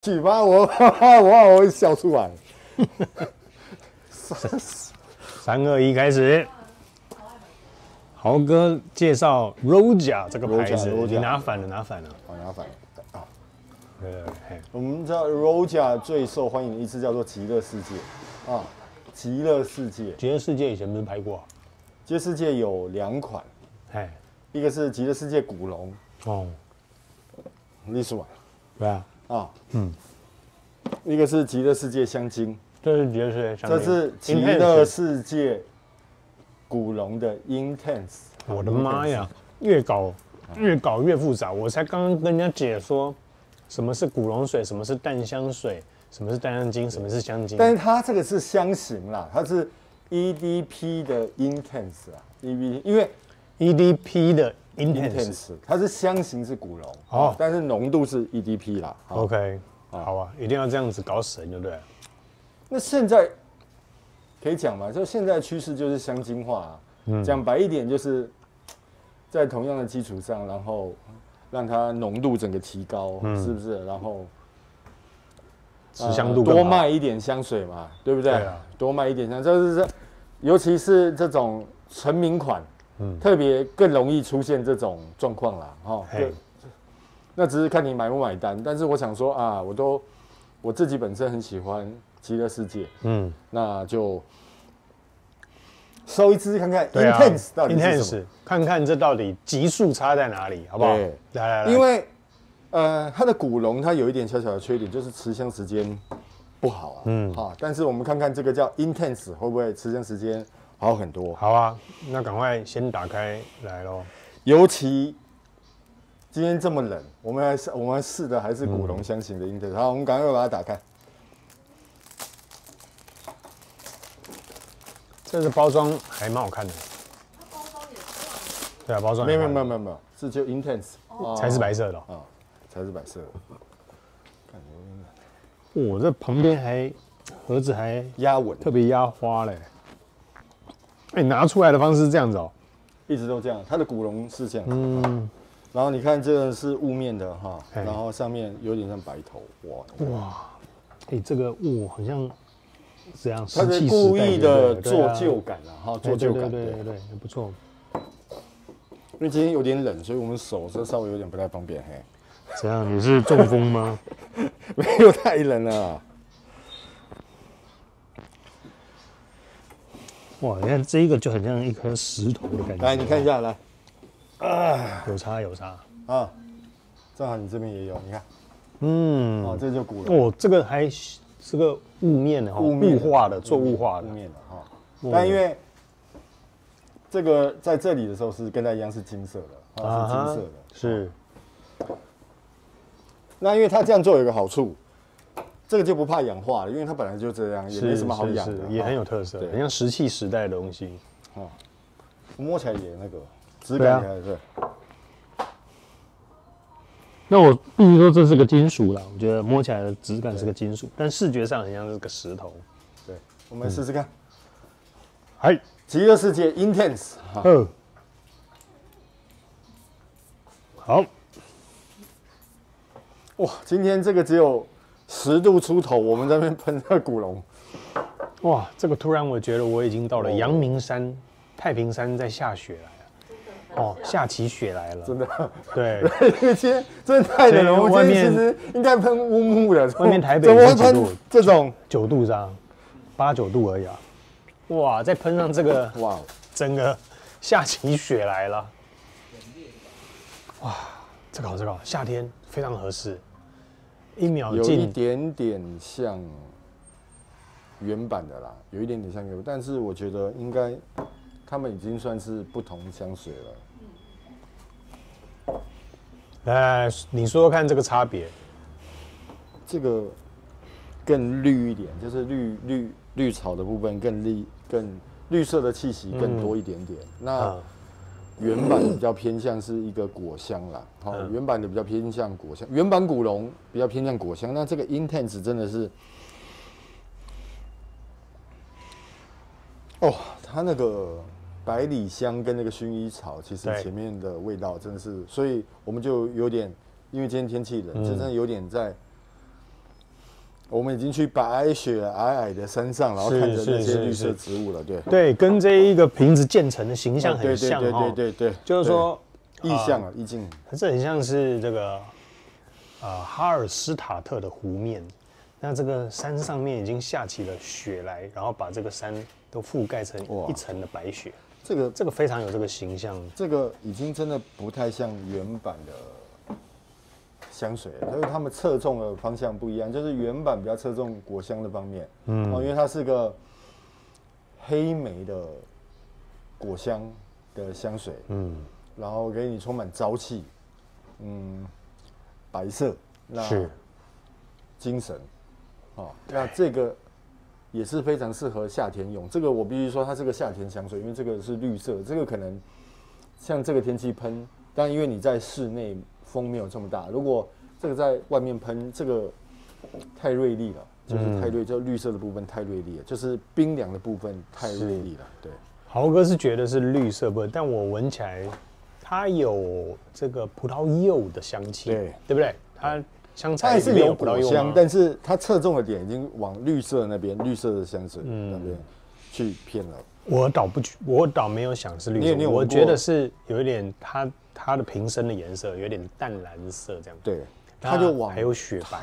去吧，我会笑出来。3、2、1，开始。豪哥介绍 Roja 这个牌子， Roja 你拿反了，拿反了。好，拿反了。啊，嘿，我们知道 Roja 最受欢迎的一支叫做极乐世界啊，极乐世界。极乐世界以前不是拍过？极乐世界有2款，哎，一个是极乐世界古龙哦，历史碗对啊，啊，一个是极乐世界香精，这是极乐世界香精，这是极乐世界古龙的 Intense。我的妈呀，越搞越复杂。我才刚刚跟人家解说什么是古龙水，什么是淡香水，什么是淡香精，什么是香精。但是它这个是香型啦，它是 EDP 的 Intense 啊，EDP 因为 EDP 的 Intense， 它是香型是古龙哦，但是浓度是 EDP 啦。OK， 好啊，一定要这样子搞神，对不对？那现在可以讲嘛？就现在趋势就是香精化啊。讲白一点，就是在同样的基础上，然后让它浓度整个提高，是不是？然后持香度多卖一点香水嘛，对不对？对啊，多卖一点香，这尤其是这种成名款，特别更容易出现这种状况啦。哈，那只是看你买不买单。但是我想说啊，我自己本身很喜欢极乐世界，那就收一支看看 Intense 到底是什么，看看这到底级数差在哪里，好不好？来，因为它的古龙它有一点小小的缺点，就是持香时间不好啊。但是我们看看这个叫 Intense 会不会持香时间好很多？好啊，那赶快先打开来咯。尤其今天这么冷，我们试的还是古龙香型的 Intense。好，我们赶快把它打开。这个包装还蛮好看的，对啊，包装没有，是就 Intense， 才是白色的啊，才是白色的。我这旁边盒子还压稳，特别压花嘞。哎，拿出来的方式是这样子哦，一直都这样。它的古龙是这样，然后你看这个是雾面的哈，然后上面有点像白头，哇，哎，这个雾好像。这样，他是故意的做旧感啊，哈，做旧感，对，不错。因为今天有点冷，所以我们手这稍微有点不太方便，嘿。怎样？你是中风吗？没有，太冷了。哇，你看这一个就很像一颗石头的感觉。来，你看一下，来，有差啊，正好你这边也有，你看，哦，这就古龙。哦，这个还是个雾面的哈，雾化的，做雾化的雾面的哈。但因为这个在这里的时候是跟它一样是金色的，是金色的，是。那因为它这样做有一个好处，这个就不怕氧化了，因为它本来就这样，也没什么好养的，也很有特色，很像石器时代的东西。哦，摸起来也那个质感也对。那我必须说这是个金属啦，我觉得摸起来的质感是个金属，但视觉上很像是个石头。对，我们试试看。嗨，极乐世界 Intense。好。哇，今天这个只有10度出头，我们在那边喷这古龙。哇，这个突然我觉得我已经到了阳明山、太平山在下雪来了。哦，下起雪来了，真的。对，因为今天真的太冷了，我今天其实应该喷乌木的。外面台北怎么会喷这种9度上，8、9度而已啊。哇，再喷上这个，哇，整个下起雪来了。哇，这个好，夏天非常合适。1秒有一点点像原版的啦，有一点点像原版，但是我觉得应该。他们已经算是不同香水了。来，你说说看这个差别。这个更绿一点，就是绿草的部分更绿色的气息更多一点点。那原版比较偏向是一个果香啦，好，原版的比较偏向果香，原版古龙比较偏向果香。那这个 Intense 真的是，哦，它那个。百里香跟那个薰衣草，其实前面的味道真的是，所以我们就有点，因为今天天气冷，就真的有点在我们已经去白雪皑皑的山上，然后看着那些绿色植物了，对。对，跟这一个瓶子建成的形象很像对，就是说意象啊，意境。这很像是这个哈尔施塔特的湖面，那这个山上面已经下起了雪来，然后把这个山都覆盖成一层的白雪。这个非常有这个形象。这个已经真的不太像原版的香水，就是他们侧重的方向不一样，就是原版比较侧重果香的方面，因为它是个黑莓的果香的香水，然后给你充满朝气，白色，那精神，那这个也是非常适合夏天用。这个我必须说，它是个夏天香水，因为这个是绿色，这个可能像这个天气喷，但因为你在室内风没有这么大，如果这个在外面喷，这个太锐利了，就是太锐，就绿色的部分太锐利了，就是冰凉的部分太锐利了。对，豪哥是觉得是绿色部分，但我闻起来它有这个葡萄柚的香气，对不对？它香菜还是有果香，但是它侧重的点已经往绿色那边，绿色的香水那边去偏了。我倒没有想是绿色，我觉得是有一点它的瓶身的颜色有点淡蓝色这样。对，它就往还有雪白。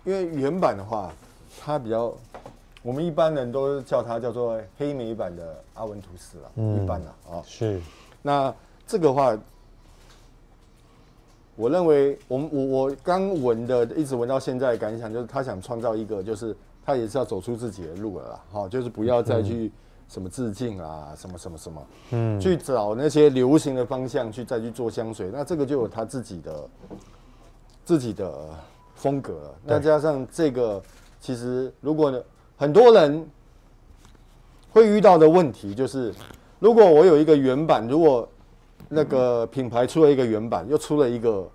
因为原版的话，它比较，我们一般人都叫它叫做黑莓版的阿文图斯了，一般啊。是。那这个话，我认为我刚闻的，一直闻到现在的感想就是，他想创造一个，就是他也是要走出自己的路了啦，就是不要再去什么致敬啊，什么，去找那些流行的方向再去做香水，那这个就有他自己的风格了。那加上这个，其实如果很多人会遇到的问题就是，如果我有一个原版，如果那个品牌出了一个原版，又出了一个，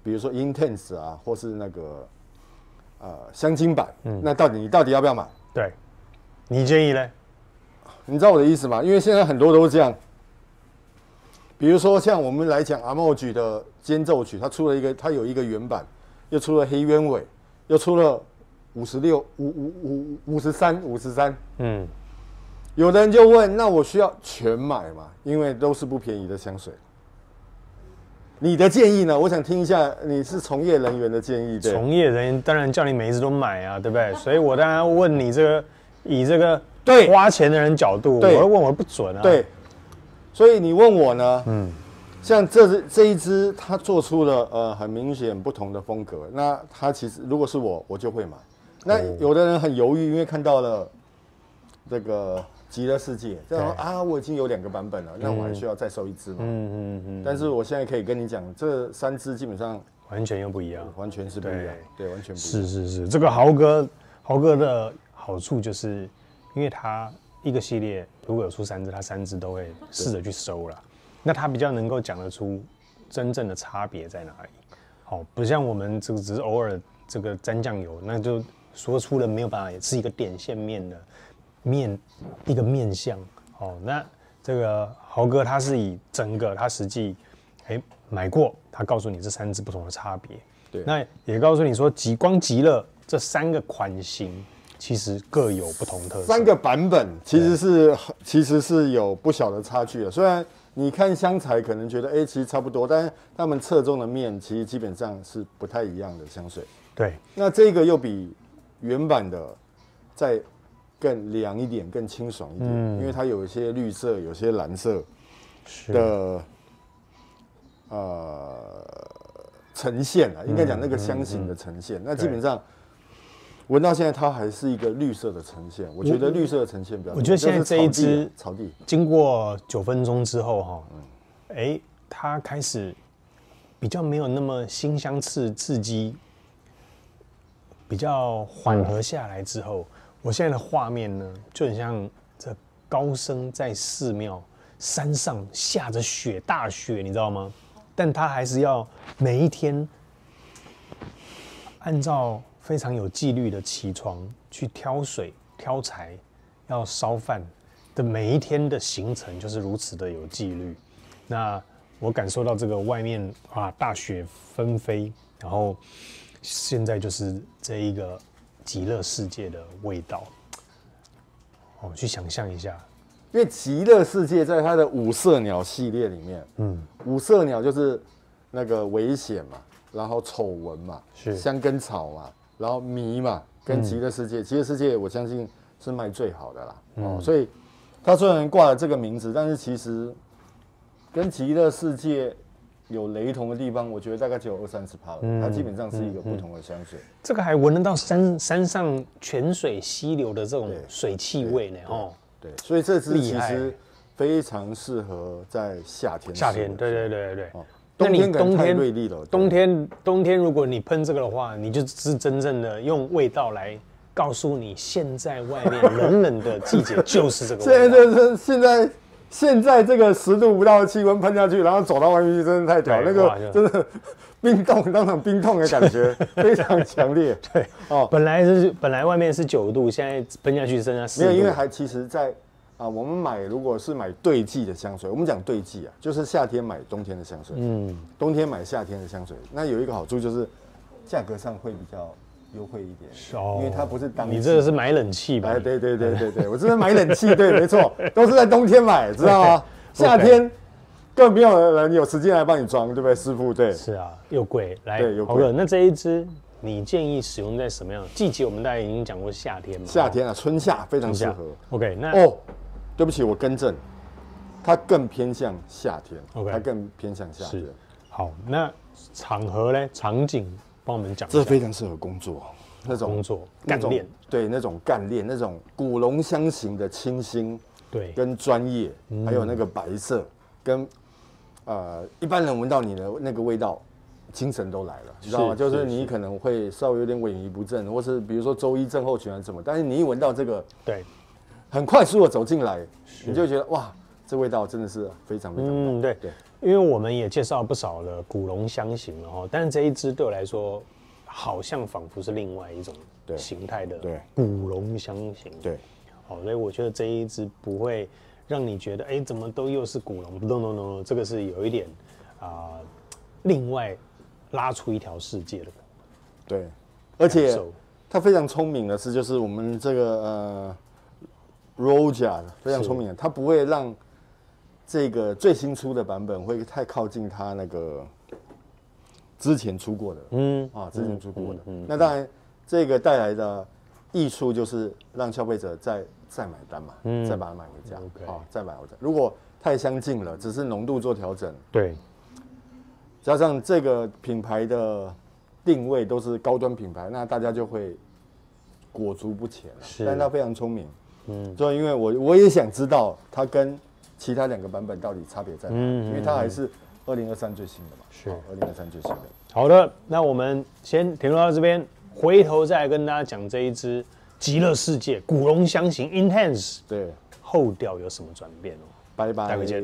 比如说 Intense 啊，或是那个香精版，那你到底要不要买？对，你建议呢？你知道我的意思吗？因为现在很多都是这样，比如说像我们来讲 Amouage 的间奏曲，它有一个原版，又出了黑鸢尾，又出了56、53，有的人就问，那我需要全买吗？因为都是不便宜的香水。你的建议呢？我想听一下，你是从业人员的建议。对，从业人员当然叫你每一支都买啊，对不对？所以我当然要问你这个，以这个花钱的人角度，我会问我不准啊。对，所以你问我呢，像这一支，它做出了很明显不同的风格。那它其实如果是我就会买。那有的人很犹豫，因为看到了这个极乐世界，这样啊，我已经有2个版本了，那我还需要再收一支吗？但是我现在可以跟你讲，这3支基本上完全又不一样，完全是不一样，对，完全不一样。是，这个豪哥的好处就是，因为他一个系列如果有出3支，他3支都会试着去收了，那他比较能够讲得出真正的差别在哪里。好，不像我们这个只是偶尔这个沾酱油，那就说出了没有办法，也是一个点线面的。一个面相，那这个豪哥他是以整个他实际买过，他告诉你这3支不同的差别，对，那也告诉你说光极乐这3个款型其实各有不同特色，3个版本其实是有不小的差距的。虽然你看香材可能觉得其实差不多，但是他们侧重的面其实基本上是不太一样的香水。对，那这个又比原版的在更凉一点，更清爽一点，因为它有一些绿色，有些蓝色的呈现啊，应该讲那个香型的呈现。那基本上闻到现在，它还是一个绿色的呈现。我觉得绿色的呈现比较，我觉得现在这一支草地经过9分钟之后它开始比较没有那么辛香刺激，比较缓和下来之后。我现在的画面呢，就很像这高僧在寺庙山上下着雪，大雪，你知道吗？但他还是要每一天按照非常有纪律的起床去挑水、挑柴，要烧饭的每一天的行程就是如此的有纪律。那我感受到这个外面大雪纷飞，然后现在就是这一个极乐世界的味道。哦，去想象一下，因为极乐世界在它的五色鸟系列里面，五色鸟就是那个危险嘛，然后丑闻嘛，是香根草嘛，然后迷嘛，跟极乐世界，极乐世界我相信是卖最好的啦。哦，所以它虽然挂了这个名字，但是其实跟极乐世界有雷同的地方，我觉得大概只有20-30%了。它基本上是一个不同的香水。这个还闻得到山上泉水溪流的这种水汽味呢，哦。对，所以这支其实非常适合在夏天。夏天，对。哦，冬天可能太锐利了。冬天如果你喷这个的话，你就是真正的用味道来告诉你，现在外面冷冷的季节就是这个味道。现在这个10度不到的气温喷下去，然后走到外面去，真的太屌，那个真的冰冻当场冰冻的感觉非常强烈。对，哦，本来外面是9度，现在喷下去剩下4度。没有，因为还其实在我们如果是买对季的香水，我们讲对季就是夏天买冬天的香水，冬天买夏天的香水，那有一个好处就是价格上会比较优惠一点，因为它不是当季。你这个是买冷气吧？哎，对，我这边买冷气，对，没错，都是在冬天买，知道吗？夏天根本没有人有时间来帮你装，对不对，师傅？对，是啊，又贵，来，又贵。好了，那这一支你建议使用在什么样的季节？我们大概已经讲过夏天嘛，夏天春夏非常适合。OK， 那对不起，我更正，它更偏向夏天。OK， 它更偏向夏天。好，那场合呢？场景帮我们讲一下。这非常适合工作，那种工作干练，对，那种干练，那种古龙香型的清新，对，跟专业，还有那个白色，跟一般人闻到你的那个味道，精神都来了，你知道吗？就是你可能会稍微有点萎靡不振，或是比如说周一症候群还是什么，但是你一闻到这个，对，很快速的走进来，你就觉得哇，这味道真的是非常非常棒。对，因为我们也介绍不少的古龙香型了哈，但是这一支对我来说，好像仿佛是另外一种形态的古龙香型。对，好，所以我觉得这一支不会让你觉得怎么都又是古龙 ，no， 这个是有一点另外拉出一条世界的。对，而且他非常聪明的是，就是我们这个Roja 非常聪明的，他不会让这个最新出的版本会太靠近他那个之前出过的，之前出过的。那当然，这个带来的益处就是让消费者再买单嘛，再把它买回家，再买回家。如果太相近了，只是浓度做调整，对，加上这个品牌的定位都是高端品牌，那大家就会裹足不前。但他非常聪明，所以因为我也想知道它跟其他2个版本到底差别在哪，因为它还是2023最新的嘛，是2023最新的。好的，那我们先停留到这边，回头再来跟大家讲这一支极乐世界古龙香型 Intense， 对，后调有什么转变哦？拜拜，待会见。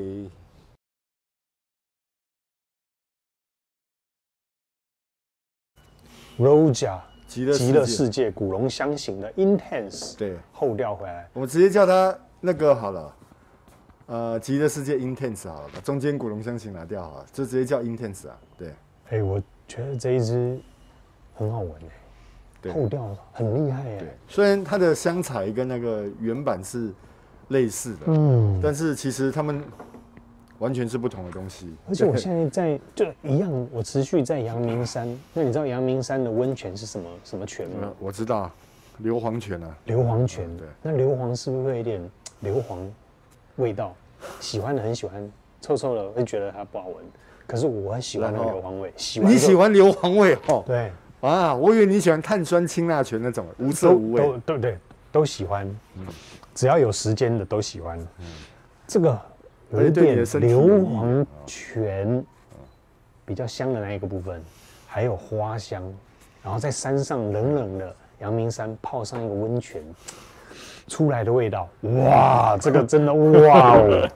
Roja 极乐世界古龙香型的 Intense， 对，后调回来，我们直接叫它那个好了，极乐世界 Intense 好了，把中间古龙香型拿掉好了，就直接叫 Intense 啊，对。我觉得这一支很好闻对，后调很厉害对，虽然它的香材跟那个原版是类似的，但是其实它们完全是不同的东西。而且我现在就一样，我持续在阳明山。那你知道阳明山的温泉是什么泉吗？我知道，硫磺泉啊。硫磺泉，对。那硫磺是不是会有一点硫磺味道？喜欢的很喜欢，臭臭的会觉得它不好闻。可是我很喜欢那个硫磺味。你喜欢硫磺味哦？对。啊，我以为你喜欢碳酸氢钠泉那种无色无味。都喜欢。只要有时间的都喜欢。这个。有一点硫磺泉，比较香的那一个部分，还有花香，然后在山上冷冷的阳明山泡上一个温泉，出来的味道，哇，这个真的哇哦，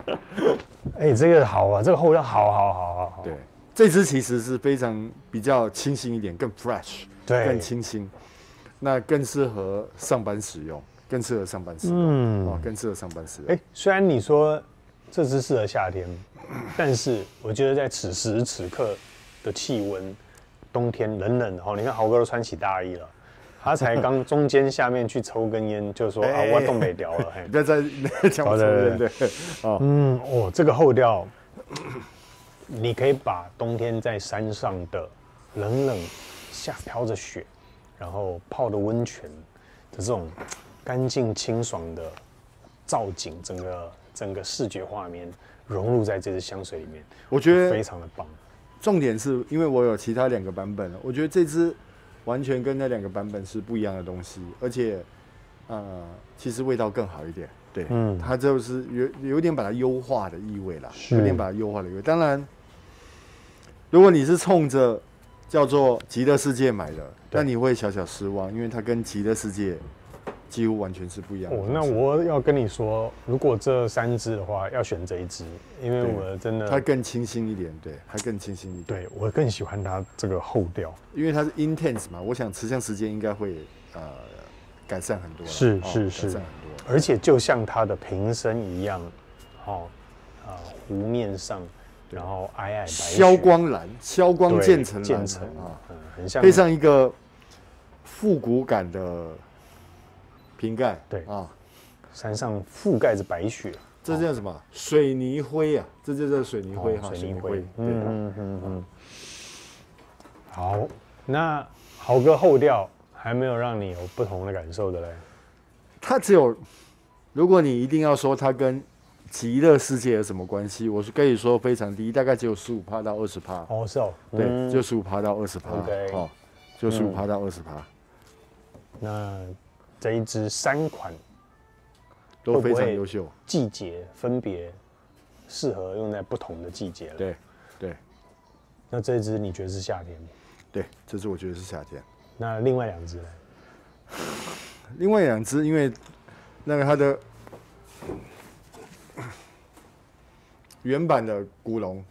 这个好啊，这个后调好。对，这支其实是非常比较清新一点，更 fresh， 对，更清新，那更适合上班使用，更适合上班使用，更适合上班使用。虽然你说。这支适合夏天，但是我觉得在此时此刻的气温，冬天冷冷的哦，你看豪哥都穿起大衣了，他才刚中间下面去抽根烟，就说啊，我冻北调了，不要再讲我抽烟对，哦，这个后调，你可以把冬天在山上的冷冷下飘着雪，然后泡的温泉的这种干净清爽的造景，整个视觉画面融入在这支香水里面，我觉得非常的棒。重点是因为我有其他2个版本，我觉得这支完全跟那2个版本是不一样的东西，而且其实味道更好一点。对，它就是有点把它优化的意味啦，有点把它优化的意味。当然，如果你是冲着叫做极乐世界买的，那你会小小失望，因为它跟极乐世界几乎完全是不一样的。那我要跟你说，如果这3支的话，要选这一支，因为我真的它更清新一点，对，它更清新一点。对我更喜欢它这个后调，因为它是 intense 嘛，我想持香时间应该会改善很多。是，改善很多。而且就像它的瓶身一样，湖面上，然后皑皑白雪，消光蓝，消光渐层蓝啊，很像配上一个复古感的瓶盖，对啊，山上覆盖着白雪，这叫什么？水泥灰啊，这就叫水泥灰哈，水泥灰。好，那豪哥后调还没有让你有不同的感受的嘞？它只有，如果你一定要说它跟极乐世界有什么关系，我是可以说非常低，大概只有15%到20%。哦，是哦，对，就15%到20%。OK， 哦，就15%到20%。那这一支3款都非常优秀，季节分别适合用在不同的季节了。对。那这一支你觉得是夏天？对，这支我觉得是夏天。那另外2支呢？另外2支，因为那个它的原版的古龙，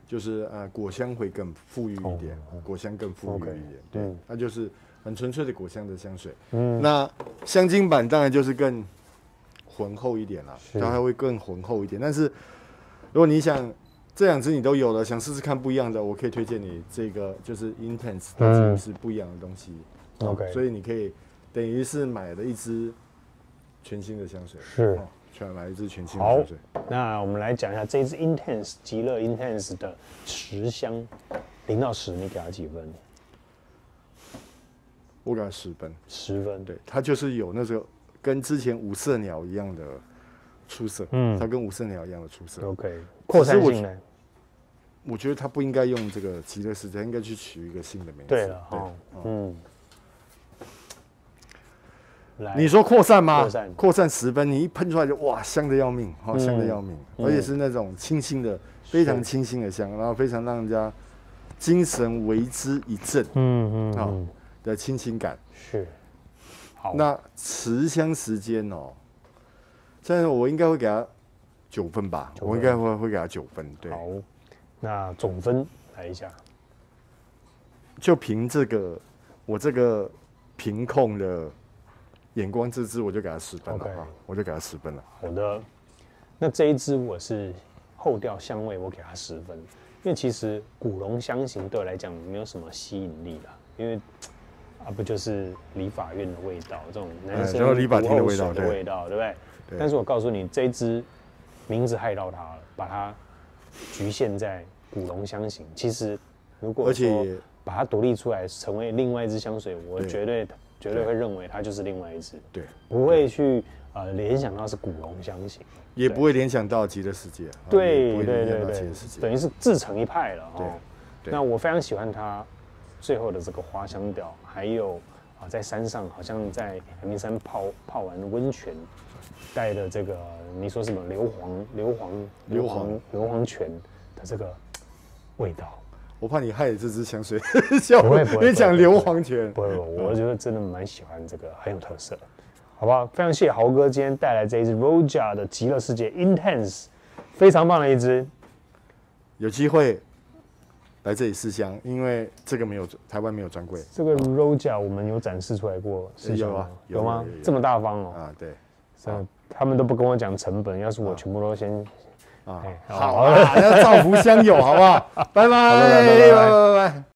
就是果香会更富裕一点，果香更富裕一点，对，它就是很纯粹的果香的香水。那香精版当然就是更浑厚一点啦，它会更浑厚一点。但是如果你想这2支你都有了，想试试看不一样的，我可以推荐你这个，就是 Intense， 它这个是不一样的东西。OK， 所以你可以等于是买了一支全新的香水，买了一支全新的香水。那我们来讲一下这一支 Intense 极乐 Intense 的持香，0到10，你给它几分？我给它10分。10分，对，它就是有那个跟之前五色鸟一样的出色，它跟五色鸟一样的出色。OK， 扩散性呢？我觉得它不应该用这个极乐世界，应该去取一个新的名字。对了，你说扩散吗？扩散10分，你一喷出来就哇，香的要命，香的要命，而且是那种清新的，非常清新的香，然后非常让人家精神为之一振，的清新感。是。好，那持香时间现在我应该会给它9分吧，我应该会给它9分。对。好，那总分来一下，就凭这个我这个评控的眼光这支我就给他10分了啊，我就给他10分了。好的，那这一支我是后调香味，我给他10分，因为其实古龙香型对我来讲没有什么吸引力啦，因为不就是理发院的味道，这种男生理发厅的味道，对不对？但是我告诉你，这一支名字害到它了，把它局限在古龙香型。其实如果说把它独立出来，成为另外一支香水，我绝对会认为它就是另外一支，对，不会去联想到是古龙香型，也不会联想到极乐世界，对，等于是自成一派了哦。那我非常喜欢它最后的这个花香调，还有在山上好像在阳明山泡完温泉，带的这个你说什么硫磺泉的这个味道。我怕你害了这支香水效果，因为讲硫磺泉。不会，我觉得真的蛮喜欢这个，很有特色，好不好？非常谢谢豪哥今天带来这一支 Roja 的极乐世界 Intense， 非常棒的一支。有机会来这里试香，因为这个台湾没有专柜。这个 Roja 我们有展示出来过试香吗？有吗？这么大方哦。对。他们都不跟我讲成本，要是我全部都先。好，要造福乡友，好不好？拜拜。